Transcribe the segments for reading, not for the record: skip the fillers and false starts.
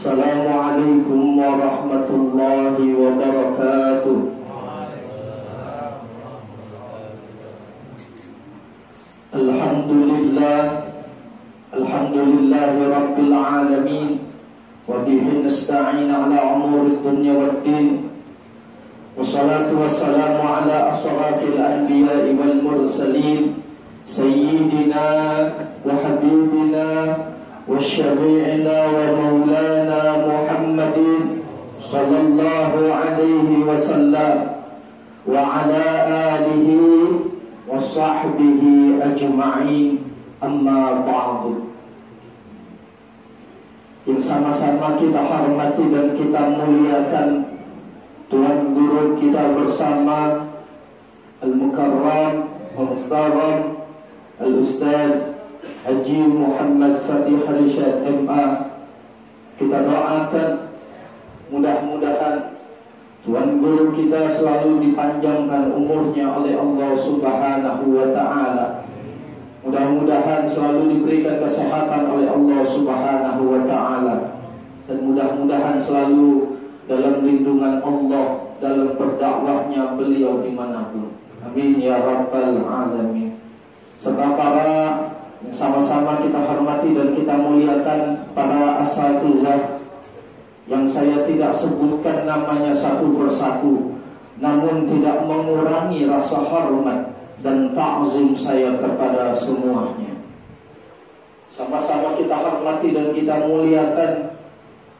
Assalamualaikum warahmatullahi wabarakatuh. Alhamdulillahi rabbil alamin. Wa bihi nasta'in ala umuri dunya waddin. Wassalatu wassalamu ala ashrafil anbiya'i wal mursalin, sayyidina wa habibina wa syafi'ina wa maulana Muhammadin sallallahu alaihi wasallam wa ala alihi wa sahbihi ajma'in, amma ba'du. Yang sama-sama kita hormati dan kita muliakan Tuan Guru kita bersama Al-Mukarram Al-Muhtaram Al-Ustaz Haji Muhammad Fatih Rishad MA. Kita doakan mudah-mudahan Tuan Guru kita selalu dipanjangkan umurnya oleh Allah Subhanahu wa ta'ala. Mudah-mudahan selalu diberikan kesehatan oleh Allah Subhanahu wa ta'ala. Dan mudah-mudahan selalu dalam lindungan Allah dalam berdakwahnya beliau dimanapun. Amin ya rabbal alamin. Serta para yang sama-sama kita hormati dan kita muliakan para asatizah yang saya tidak sebutkan namanya satu persatu, namun tidak mengurangi rasa hormat dan ta'zim saya kepada semuanya. Sama-sama kita hormati dan kita muliakan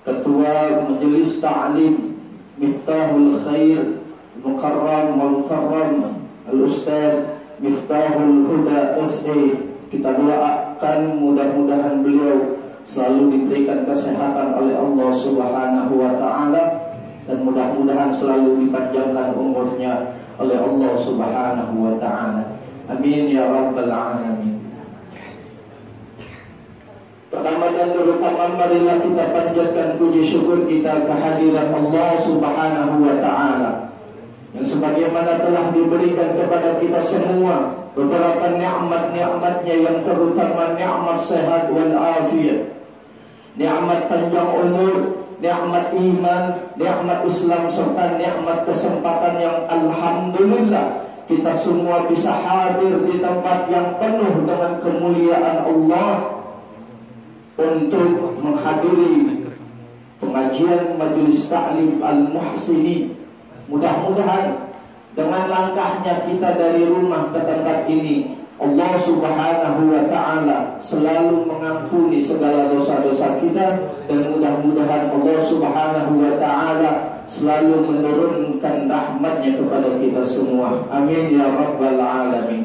Ketua Majelis Ta'lim Miftahul Khair Mukarram Mukarram Al-Ustaz Miftahul Huda S.A. Kita doakan mudah-mudahan beliau selalu diberikan kesehatan oleh Allah Subhanahu wa ta'ala, dan mudah-mudahan selalu dipanjangkan umurnya oleh Allah Subhanahu wa ta'ala. Amin ya rabbal alamin. Pertama dan terutama marilah kita panjatkan puji syukur kita kehadiran Allah Subhanahu wa ta'ala, yang sebagaimana telah diberikan kepada kita semua beberapa nikmat-nikmatnya, yang terutama nikmat sehat wal afiat, nikmat panjang umur, nikmat iman, nikmat Islam, serta nikmat kesempatan yang alhamdulillah kita semua bisa hadir di tempat yang penuh dengan kemuliaan Allah untuk menghadiri pengajian Majelis Ta'lim Al-Muhsini. Mudah-mudahan dengan langkahnya kita dari rumah ke tempat ini, Allah Subhanahu wa ta'ala selalu mengampuni segala dosa-dosa kita, dan mudah-mudahan Allah Subhanahu wa ta'ala selalu menurunkan rahmatnya kepada kita semua. Amin ya rabbal alamin.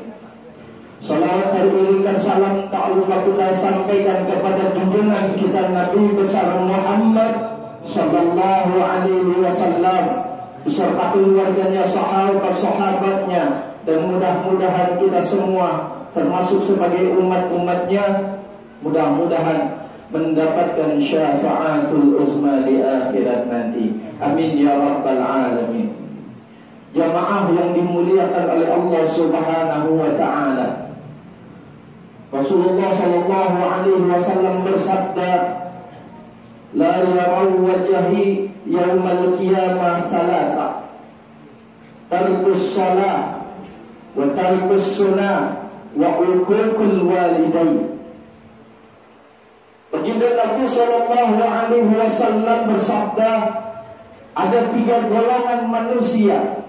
Salawat dan salam tak lupa kita sampaikan kepada junjungan kita Nabi besar Muhammad sallallahu alaihi wasallam beserta keluarganya, sahabat-sahabatnya, dan mudah-mudahan kita semua termasuk sebagai umat-umatnya mudah-mudahan mendapatkan syafaatul uzma di akhirat nanti. Amin ya rabbal alamin. Jamaah yang dimuliakan oleh Allah Subhanahu wa ta'ala, Rasulullah sallallahu alaihi wasallam bersabda, la yarau wajhi yaumal qiyamah thalatha, tarkus salah wa tarkus sunnah wa uququl walidain. Baginda Nabi sallallahu alaihi wasallam bersabda, ada 3 golongan manusia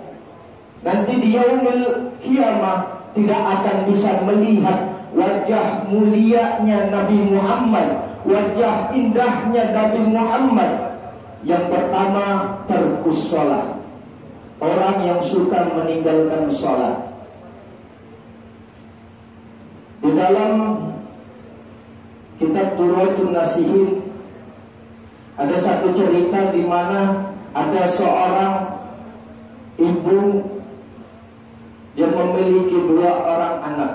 nanti di yaumul qiyamah tidak akan bisa melihat wajah mulianya Nabi Muhammad, wajah indahnya Nabi Muhammad. Yang pertama, terkus sholat, orang yang suka meninggalkan sholat. Di dalam kitab Durratun Nasihin ada satu cerita di mana ada seorang ibu yang memiliki 2 orang anak.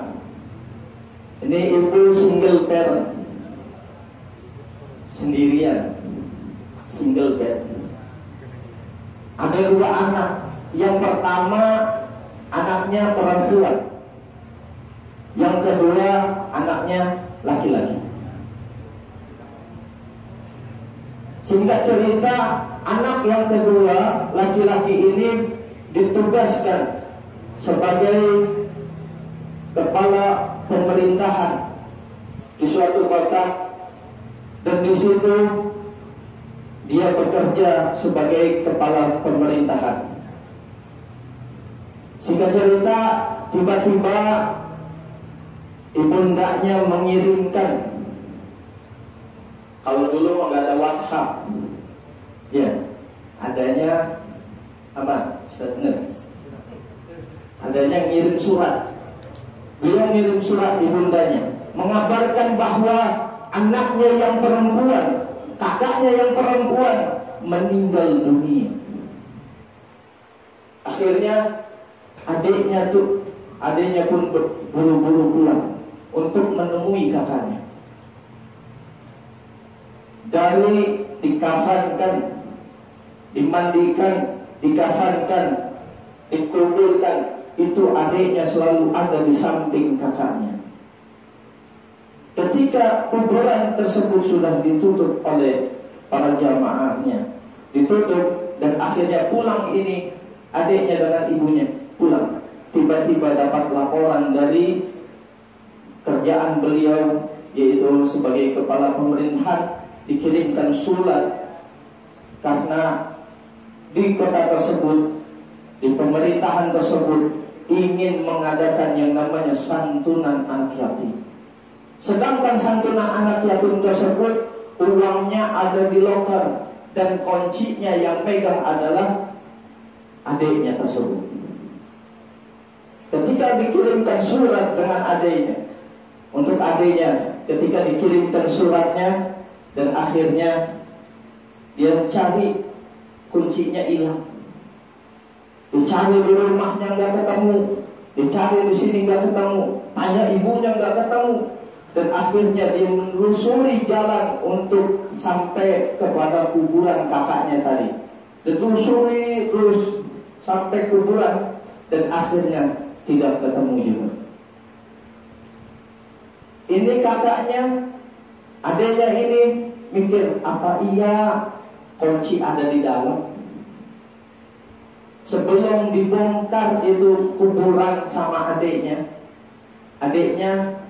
Ini ibu single parent, sendirian, single parent. Ada 2 anak. Yang pertama anaknya perempuan, yang kedua anaknya laki-laki. Singkat cerita, anak yang kedua, laki-laki ini ditugaskan sebagai kepala pemerintahan di suatu kota, dan di situ dia bekerja sebagai kepala pemerintahan. Singkat cerita, tiba-tiba ibundanya mengirimkan, kalau dulu nggak ada WhatsApp, ya adanya apa? Adanya ngirim surat. Beliau ngirim surat ibundanya, mengabarkan bahwa anaknya yang perempuan, kakaknya yang perempuan meninggal dunia. Akhirnya adiknya pun buru-buru pulang untuk menemui kakaknya. Dari dikafankan, dimandikan, dikafankan, dikuburkan, itu adiknya selalu ada di samping kakaknya. Ketika kuburan tersebut sudah ditutup oleh para jamaahnya, ditutup, dan akhirnya pulang ini adiknya dengan ibunya pulang, tiba-tiba dapat laporan dari kerjaan beliau, yaitu sebagai kepala pemerintahan, dikirimkan surat karena di kota tersebut, di pemerintahan tersebut ingin mengadakan yang namanya santunan anak yatim. Sedangkan santunan anak yatim tersebut uangnya ada di loker, dan kuncinya yang pegang adalah adiknya tersebut. Ketika dikirimkan surat dengan adiknya, untuk adiknya, ketika dikirimkan suratnya, dan akhirnya dia cari, kuncinya hilang. Dicari di rumahnya nggak ketemu, dicari di sini nggak ketemu, tanya ibunya nggak ketemu, dan akhirnya dia menelusuri jalan untuk sampai kepada kuburan kakaknya tadi. Ditelusuri terus sampai kuburan, dan akhirnya tidak ketemu juga. Ini kakaknya, adanya ini mikir, apa iya kunci ada di dalam? Sebelum dibongkar itu kuburan sama adiknya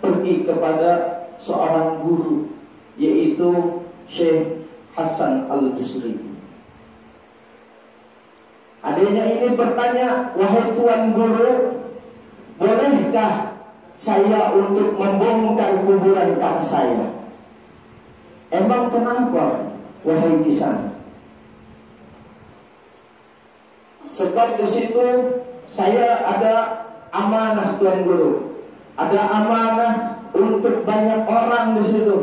pergi kepada seorang guru, yaitu Syekh Hasan Al-Basri. Adiknya ini bertanya, wahai tuan guru, bolehkah saya untuk membongkar kuburan kakak saya? Emang kenapa, wahai kisan? Sebab di situ saya ada amanah tuan guru, ada amanah untuk banyak orang di situ,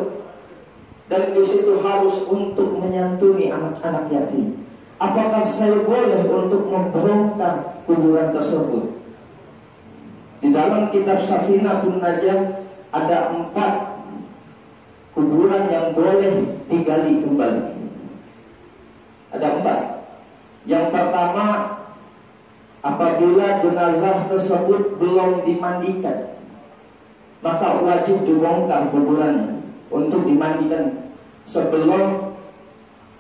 dan di situ harus untuk menyantuni anak-anak yatim. Apakah saya boleh untuk membongkar kuburan tersebut? Di dalam kitab Safinatun Najah ada 4 kuburan yang boleh digali kembali. Ada 4. Yang pertama, apabila jenazah tersebut belum dimandikan, maka wajib dibongkar kuburannya untuk dimandikan sebelum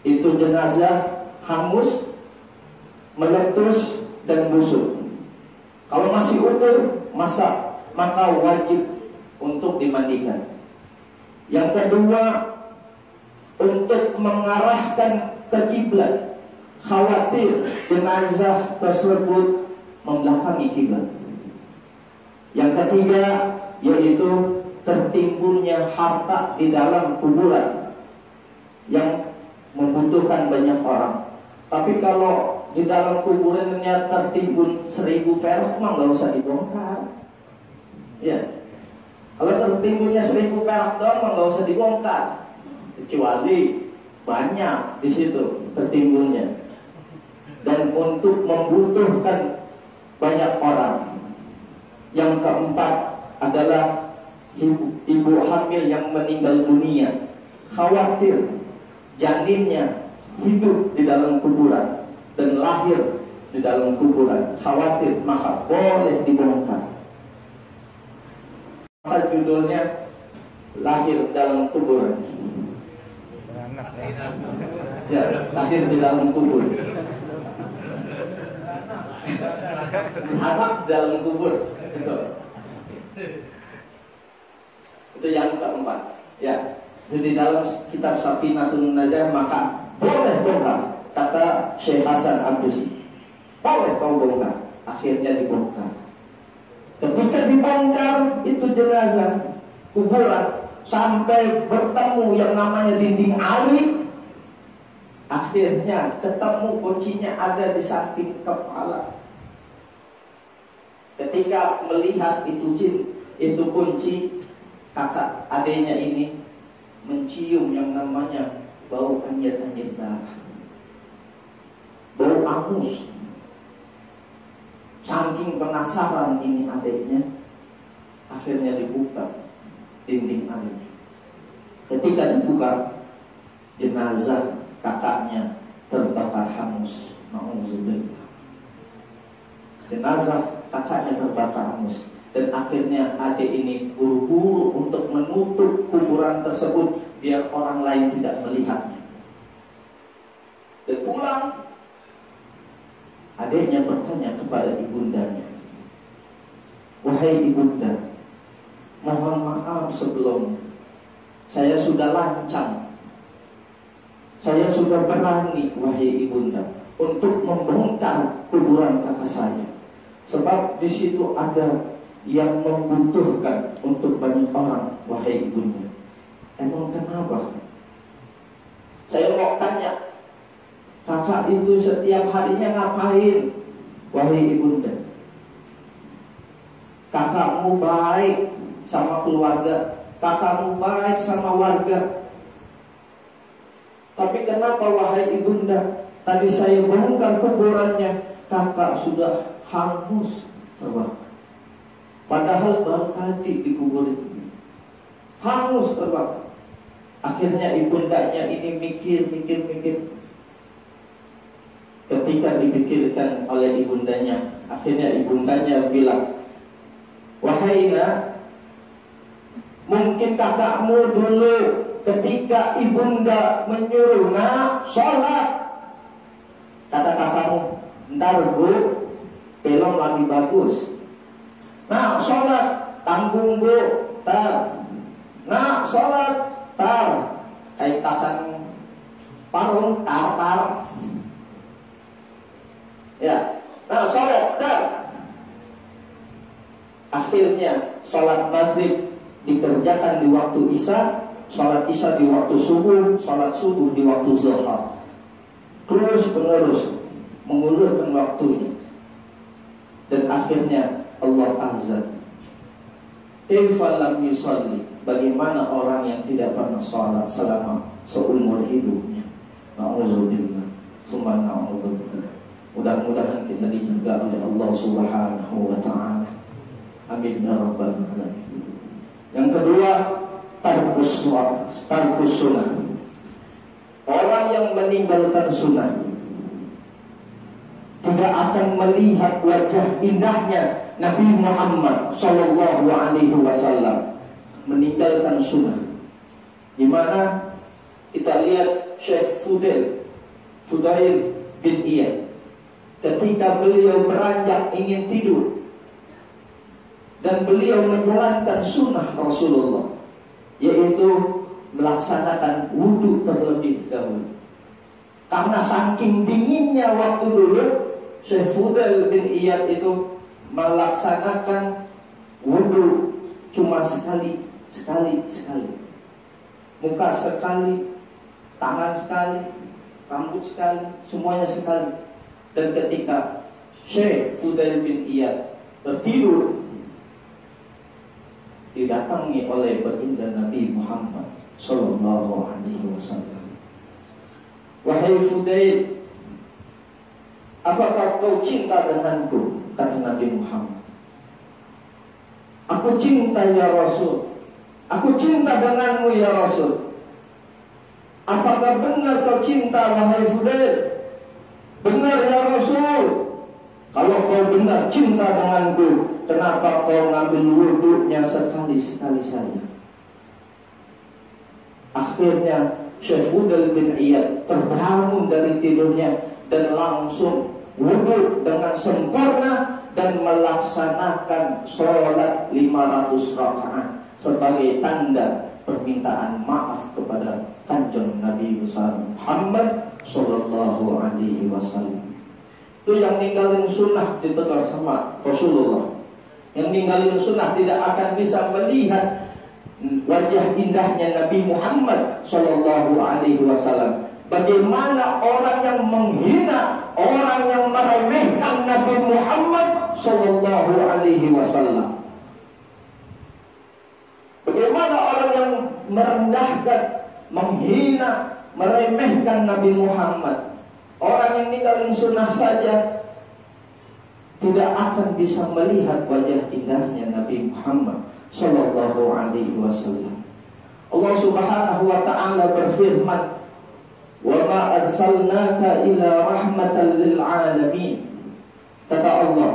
itu jenazah hangus, meletus, dan busuk. Kalau masih utuh, maka wajib untuk dimandikan. Yang kedua, untuk mengarahkan ke kiblat, khawatir jenazah tersebut membelakangi kiblat. Yang ketiga, yaitu tertimbunnya harta di dalam kuburan yang membutuhkan banyak orang. Tapi kalau di dalam kuburannya tertimbun 1000 perak, mah nggak usah dibongkar. Ya, kalau tertimbunnya 1000 perak doang, mah nggak usah dibongkar. Kecuali banyak di situ tertimbunnya, dan untuk membutuhkan banyak orang. Yang keempat adalah ibu hamil yang meninggal dunia, khawatir janinnya hidup di dalam kuburan dan lahir di dalam kuburan, khawatir, maka boleh dibongkar. Maka judulnya lahir dalam kuburan. Ya, lahir di dalam kubur. Anak dalam kubur. Itu yang keempat. Ya, jadi dalam kitab Safinatun Najah maka boleh bongkar, kata Syekh Hasan Abdusi. Boleh kau bongkar. Akhirnya dibongkar. Ketika dibongkar itu jenazah kuburan sampai bertemu yang namanya dinding air. Akhirnya ketemu kuncinya ada di samping kepala. Ketika melihat itu kunci, kakak adiknya ini mencium yang namanya bau anjir-anjir darah, bau angus. Saking penasaran ini adiknya, akhirnya dibuka dinding air. Ketika dibuka, jenazah kakaknya terbakar hangus. Nauzubillah. Jenazah kakaknya terbakar hangus. Dan akhirnya adik ini buru-buru untuk menutup kuburan tersebut biar orang lain tidak melihatnya. Dan pulang, adiknya bertanya kepada ibundanya, "Wahai ibunda, mohon maaf sebelum saya sudah lancang. Saya sudah berani, wahai ibunda, untuk membongkar kuburan kakak saya. Sebab di situ ada yang membutuhkan untuk banyak orang, wahai ibunda." Emang kenapa? Saya mau tanya, kakak itu setiap harinya ngapain, wahai ibunda? Kakakmu baik sama keluarga, kakakmu baik sama warga. Tapi kenapa, wahai ibunda, tadi saya bongkar kuburannya, kakak sudah hangus terbakar. Padahal baru tadi dikubur itu hangus terbakar. Akhirnya ibundanya ini mikir. Ketika dipikirkan oleh ibundanya, akhirnya ibundanya bilang, "Wahai nak, mungkin kakakmu dulu ketika ibunda menyuruh nak sholat, kata kakakmu, ntar bu, film lagi bagus. Nak sholat, tanggung bu, tar. Nak sholat, tar. Kayak tasan parung, tar. Ya, nah sholat, tar. Akhirnya sholat maghrib dikerjakan di waktu isya, sholat isya di waktu subuh, sholat subuh di waktu zuhur. Terus menerus mengulurkan waktunya. Dan akhirnya Allah azza, kaifa lam yusalli, bagaimana orang yang tidak pernah sholat selama seumur hidupnya. Nauzubillah, summa na'udzubillah. Mudah-mudahan kita dijaga oleh Allah Subhanahu wa ta'ala. Amin ya rabbal alamin. Yang kedua, tarkus sunnah. Orang yang meninggalkan sunnah tidak akan melihat wajah indahnya Nabi Muhammad sallallahu alaihi wasallam. Meninggalkan sunnah. Di mana kita lihat Syekh Fudail bin Iyad, ketika beliau beranjak ingin tidur dan beliau menjalankan sunnah Rasulullah, yaitu melaksanakan wudhu terlebih dahulu. Karena saking dinginnya waktu dulu, Syekh Fudail bin Iyad itu melaksanakan wudhu cuma sekali. Muka sekali, tangan sekali, rambut sekali, semuanya sekali. Dan ketika Syekh Fudail bin Iyad tertidur, didatangi oleh baginda Nabi Muhammad sallallahu alaihi wasallam. "Wahai Fudail, apakah kau cinta denganku?" kata Nabi Muhammad. "Aku cinta ya Rasul. Aku cinta denganmu ya Rasul." "Apakah benar kau cinta wahai Fudail?" "Benar ya Rasul." "Kalau kau benar cinta denganku, kenapa kau ngambil wudhunya sekali-sekali saja?" Akhirnya Syekh Fudal bin Iyad terbangun dari tidurnya dan langsung wudhu dengan sempurna dan melaksanakan sholat 500 rakaat sebagai tanda permintaan maaf kepada kanjeng Nabi besar Muhammad sallallahu alaihi wasallam. Itu yang ninggalin sunnah ditegur sama Rasulullah. Yang ninggalin sunnah tidak akan bisa melihat wajah indahnya Nabi Muhammad sallallahu alaihi wasallam. Bagaimana orang yang menghina, orang yang meremehkan Nabi Muhammad sallallahu alaihi wasallam. Bagaimana orang yang merendahkan, menghina, meremehkan Nabi Muhammad. Orang yang ninggalin sunnah saja tidak akan bisa melihat wajah indahnya Nabi Muhammad sallallahu alaihi wasallam. Allah Subhanahu wa taala berfirman, "Wa ma arsalnaka illa rahmatan lil alamin." Kata Allah,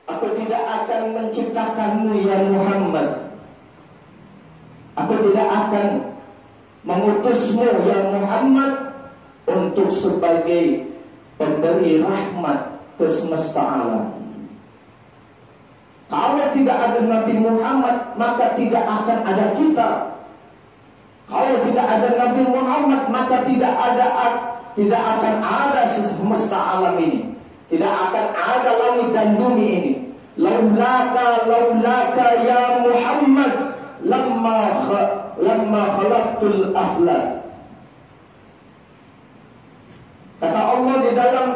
aku tidak akan menciptakanmu ya Muhammad. Aku tidak akan mengutusmu ya Muhammad untuk sebagai pemberi rahmat ke semesta alam. Kalau tidak ada Nabi Muhammad, maka tidak akan ada kita. Kalau tidak ada Nabi Muhammad, maka tidak akan ada semesta alam ini. Tidak akan ada langit dan bumi ini. Laulaka ya Muhammad lamma khalaqtul aflak. Kata Allah di dalam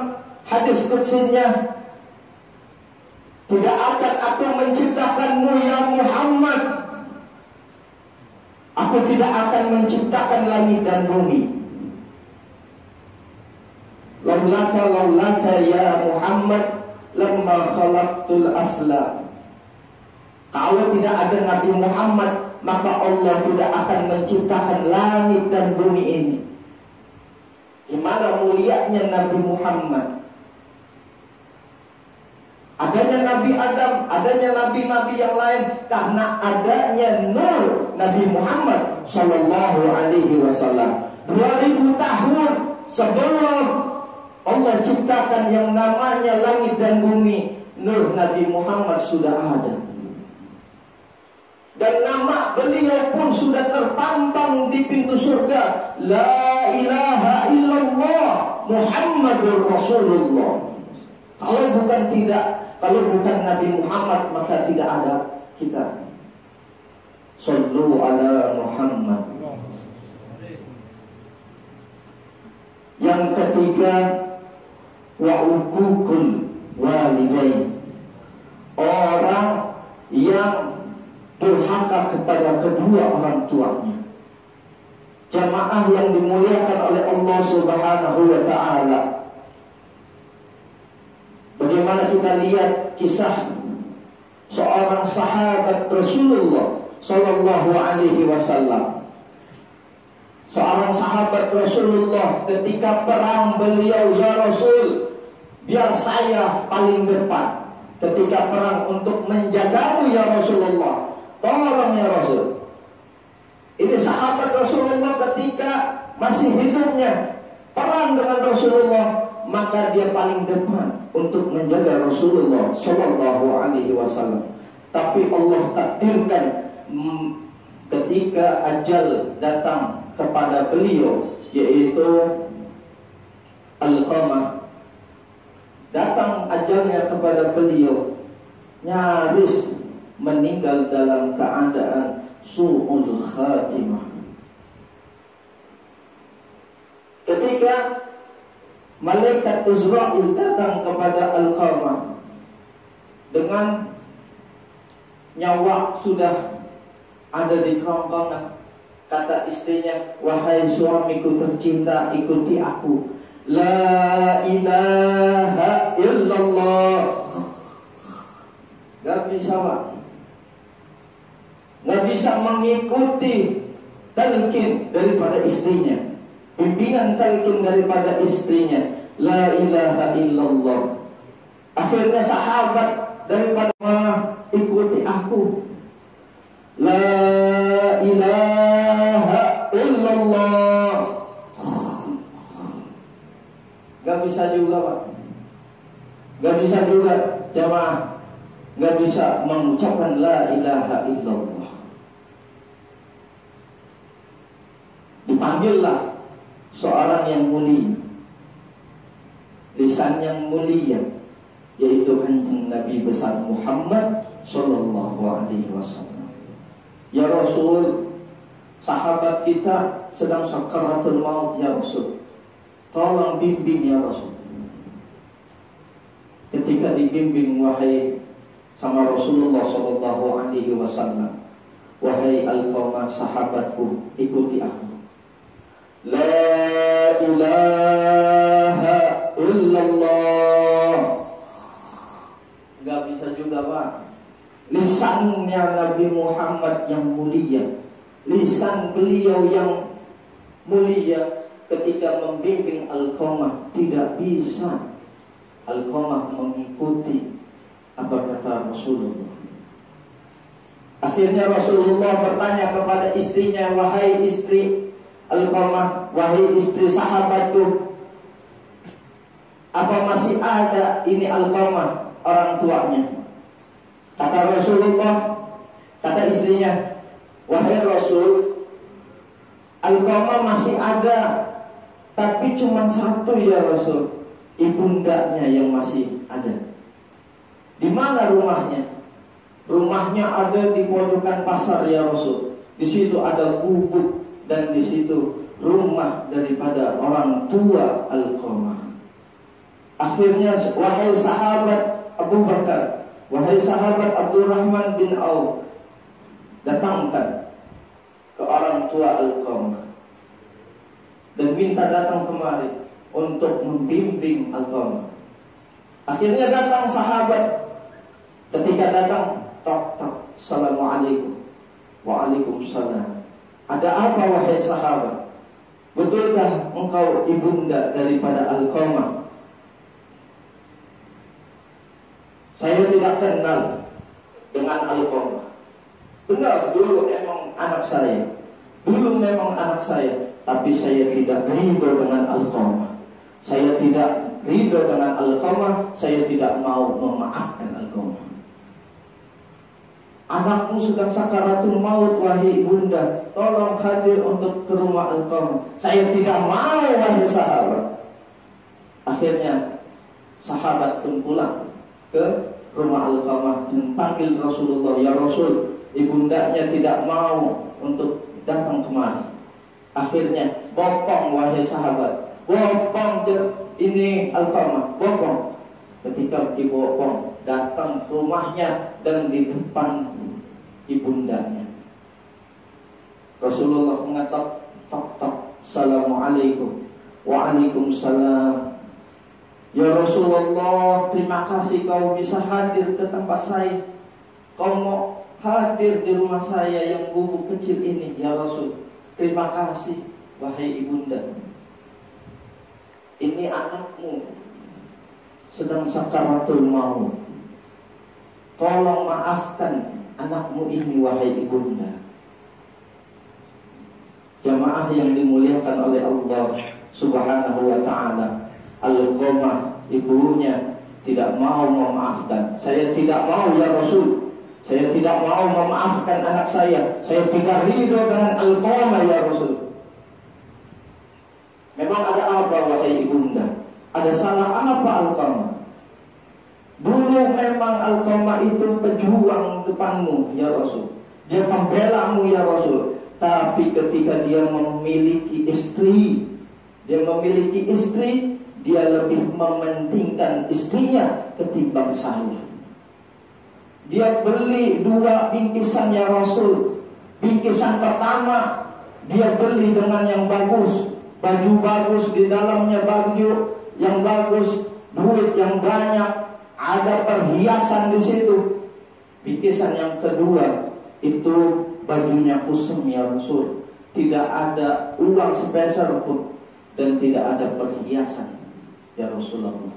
hadis qudsinya, tidak akan aku menciptakanmu ya Muhammad, aku tidak akan menciptakan langit dan bumi. Laulaka ya Muhammad lamma khalaqtul aflak. Kalau tidak ada Nabi Muhammad, maka Allah tidak akan menciptakan langit dan bumi ini. Gimana mulianya Nabi Muhammad? Adanya Nabi Adam, adanya nabi-nabi yang lain karena adanya nur Nabi Muhammad sallallahu alaihi wasallam. 2000 tahun sebelum Allah ciptakan yang namanya langit dan bumi, nur Nabi Muhammad sudah ada. Dan nama beliau pun sudah terpampang di pintu surga. La ilaha illallah Muhammadur Rasulullah. Kalau bukan Nabi Muhammad, maka tidak ada kita. Sallu ala Muhammad. Yang ketiga, wa uququl walidain. Orang yang durhaka kepada kedua orang tuanya. Jamaah yang dimuliakan oleh Allah Subhanahu wa taala. Bagaimana kita lihat kisah seorang sahabat Rasulullah sallallahu alaihi wasallam. Seorang sahabat Rasulullah ketika perang beliau, ya Rasul, biar saya paling depan ketika perang untuk menjagamu ya Rasulullah. Tolong ya Rasul. Ini sahabat Rasulullah ketika masih hidupnya perang dengan Rasulullah, maka dia paling depan untuk menjaga Rasulullah sallallahu alaihi wasallam. Tapi Allah takdirkan ketika ajal datang kepada beliau, yaitu Alqamah, datang ajalnya kepada beliau, nyaris meninggal dalam keadaan su'ul khatimah. Ketika malaikat Israil datang kepada Alqamah dengan nyawa sudah ada di kerongkongan, kata istrinya, wahai suamiku tercinta, ikuti aku. La ilaha illallah. Gak bisa Pak, gak bisa mengikuti talqin daripada istrinya, bimbingan talqin daripada istrinya. La ilaha illallah. Akhirnya sahabat daripada ikuti aku. La illallah. Gak bisa juga Pak, gak bisa juga jamaah, gak bisa mengucapkan la ilaha illallah. Dipanggillah seorang yang mulia, lisan yang mulia, yaitu Kanjeng Nabi besar Muhammad sallallahu alaihi wasallam. Ya Rasul, sahabat kita sedang sakaratul maut ya Rasul, tolong bimbing ya Rasul. Ketika dibimbing wahai sama Rasulullah sallallahu alaihi wasallam, wahai Alqamah sahabatku, ikuti aku. La ilaha illallah. Gak bisa juga Pak. Lisannya Nabi Muhammad yang mulia, lisan beliau yang mulia, ketika membimbing Alqamah tidak bisa Alqamah mengikuti apa kata Rasulullah. Akhirnya Rasulullah bertanya kepada istrinya, wahai istri Alqamah, wahai istri sahabatku, apa masih ada ini Alqamah orang tuanya? Kata Rasulullah, kata istrinya, wahai Rasul, Alqamah masih ada, tapi cuma satu ya Rasul, ibundanya yang masih ada. Di mana rumahnya? Rumahnya ada di pojokan pasar ya Rasul. Di situ ada gubuk dan di situ rumah daripada orang tua Alqamah. Akhirnya wahai sahabat Abu Bakar, wahai sahabat Abdurrahman bin Auf, datangkan ke orang tua Alqamah dan minta datang kemari untuk membimbing Alqamah. Akhirnya datang sahabat. Ketika datang, tok tok, assalamualaikum. Waalaikumsalam. Ada apa wahai sahabat? Betulkah engkau ibunda daripada Alqamah? Saya tidak kenal dengan Alqamah. Benar, dulu memang anak saya. Dulu memang anak saya, tapi saya tidak ridho dengan Alqamah. Saya tidak ridho dengan Alqamah. Saya tidak mau memaafkan Alqamah. Anakmu sedang sakaratul maut wahai ibunda, tolong hadir untuk ke rumah Alqamah. Saya tidak mau wahai sahabat. Akhirnya sahabat pun pulang ke rumah Alqamah dan panggil Rasulullah, ya Rasul, ibundanya tidak mau untuk datang kemari. Akhirnya bopong wahai sahabat, bopong ini Alqamah, bopong. Ketika dibopong, datang ke rumahnya dan di depan ibundanya. Rasulullah mengatakan, tok tok, assalamualaikum. Waalaikumsalam. Ya Rasulullah, terima kasih kau bisa hadir ke tempat saya. Kau mau hadir di rumah saya yang gubuk kecil ini, ya Rasul. Terima kasih, wahai ibunda. Ini anakmu sedang sakaratul maut. Tolong maafkan anakmu ini, wahai ibunda. Jamaah yang dimuliakan oleh Allah Subhanahu wa ta'ala, Alqamah ibunya tidak mau memaafkan. Saya tidak mau ya Rasul, saya tidak mau memaafkan anak saya. Saya tidak ridho dengan Alqamah ya Rasul. Memang ada apa wahai ibunda? Ada salah apa Alqamah? Dulu memang Alqamah itu pejuang depanmu ya Rasul, dia pembelamu ya Rasul. Tapi ketika dia memiliki istri, dia lebih mementingkan istrinya ketimbang saya. Dia beli 2 bingkisan ya Rasul. Bingkisan pertama dia beli dengan yang bagus, baju bagus, di dalamnya baju yang bagus, duit yang banyak, ada perhiasan di situ. Bingkisan yang kedua itu bajunya kusum ya Rasul, tidak ada uang sepeser pun dan tidak ada perhiasan ya Rasulullah.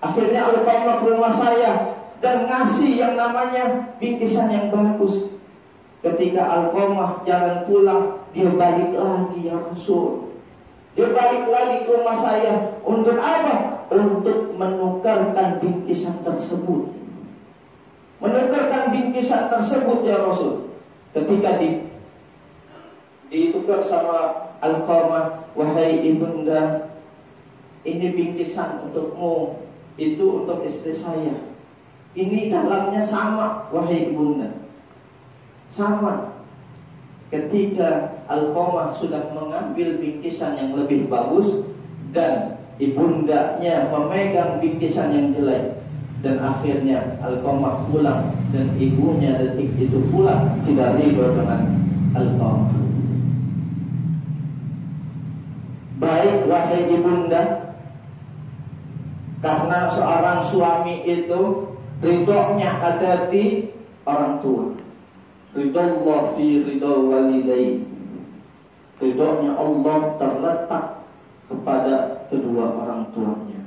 Akhirnya Alqamah ke rumah saya dan ngasih yang namanya bingkisan yang bagus. ketika Alqamah jalan pulang, dia balik lagi, ya Rasul. Dia balik lagi ke rumah saya. Untuk apa? Untuk menukarkan bingkisan tersebut. Menukarkan bingkisan tersebut, ya Rasul. Ketika ditukar sama Alqamah, wahai ibunda, ini bingkisan untukmu, itu untuk istri saya. Ini dalamnya sama, wahai ibunda. Sama. Ketika Alqamah sudah mengambil bingkisan yang lebih bagus dan ibundanya memegang bingkisan yang jelek, dan akhirnya Alqamah pulang dan ibunya detik itu pulang tidak ridho dengan Alqamah. Baik wahai ibunda, karena seorang suami itu ridhonya ada di orang tua. Ridallah fi ridal walidain. Ridhonya Allah terletak kepada kedua orang tuanya.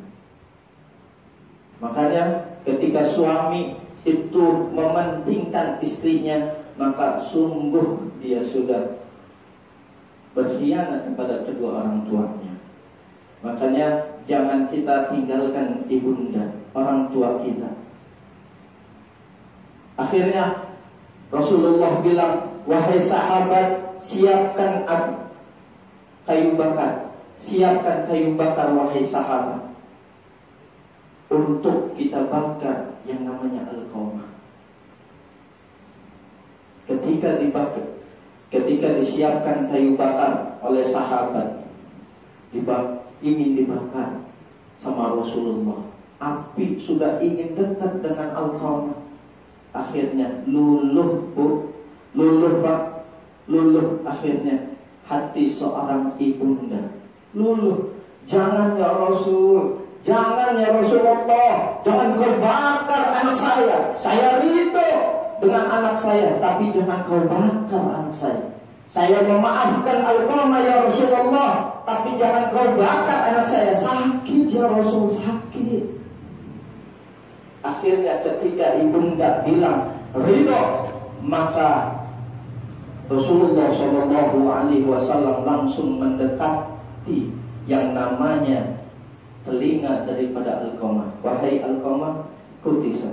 Makanya ketika suami itu mementingkan istrinya, maka sungguh dia sudah berkhianat kepada kedua orang tuanya. Makanya jangan kita tinggalkan ibunda, orang tua kita. Akhirnya Rasulullah bilang, wahai sahabat, siapkan kayu bakar. Siapkan kayu bakar, wahai sahabat, untuk kita bakar yang namanya Alqamah. Ketika disiapkan kayu bakar oleh sahabat, ingin dibakar sama Rasulullah. Api sudah ingin dekat dengan Alqamah. Akhirnya luluh akhirnya hati seorang ibunda. Luluh. Jangan ya Rasul, jangan ya Rasulullah, jangan kau bakar anak saya. Saya ridho dengan anak saya, tapi jangan kau bakar anak saya. Saya memaafkan Alqamah ya Rasulullah, tapi jangan kau bakar anak saya. Sakit ya Rasul, sakit. Akhirnya ketika ibunda bilang ridho, maka Rasulullah SAW langsung mendekati yang namanya telinga daripada Alqamah. Wahai Alqamah, kutisa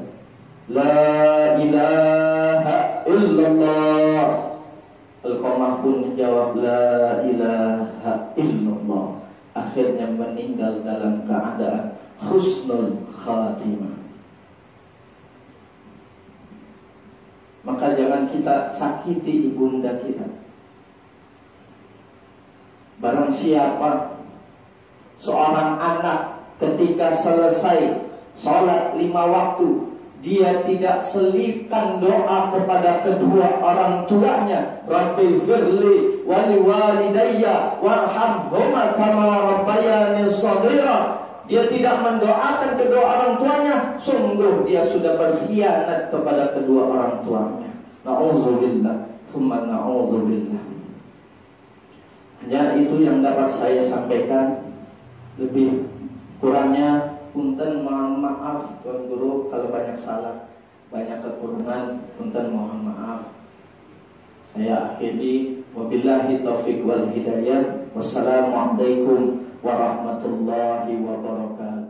la ilaha illallah. Alqamah pun menjawab la ilaha illallah. Akhirnya meninggal dalam keadaan husnul khatimah. Maka jangan kita sakiti ibunda kita. Barang siapa seorang anak ketika selesai sholat 5 waktu, dia tidak selipkan doa kepada kedua orang tuanya, Rabbi firli wali walidayya warhamhuma kama rabbayani shaghira. Dia tidak mendoakan kedua orang tuanya, sungguh dia sudah berkhianat kepada kedua orang tuanya. Na'udzubillah, tsumma na'udzubillah. Hanya itu yang dapat saya sampaikan. Lebih kurangnya punten mohon maaf Tuan Guru kalau banyak salah, banyak kekurangan, punten mohon maaf. Saya akhiri, wabillahi taufiq wal hidayah. Wassalamualaikum warahmatullahi wabarakatuh.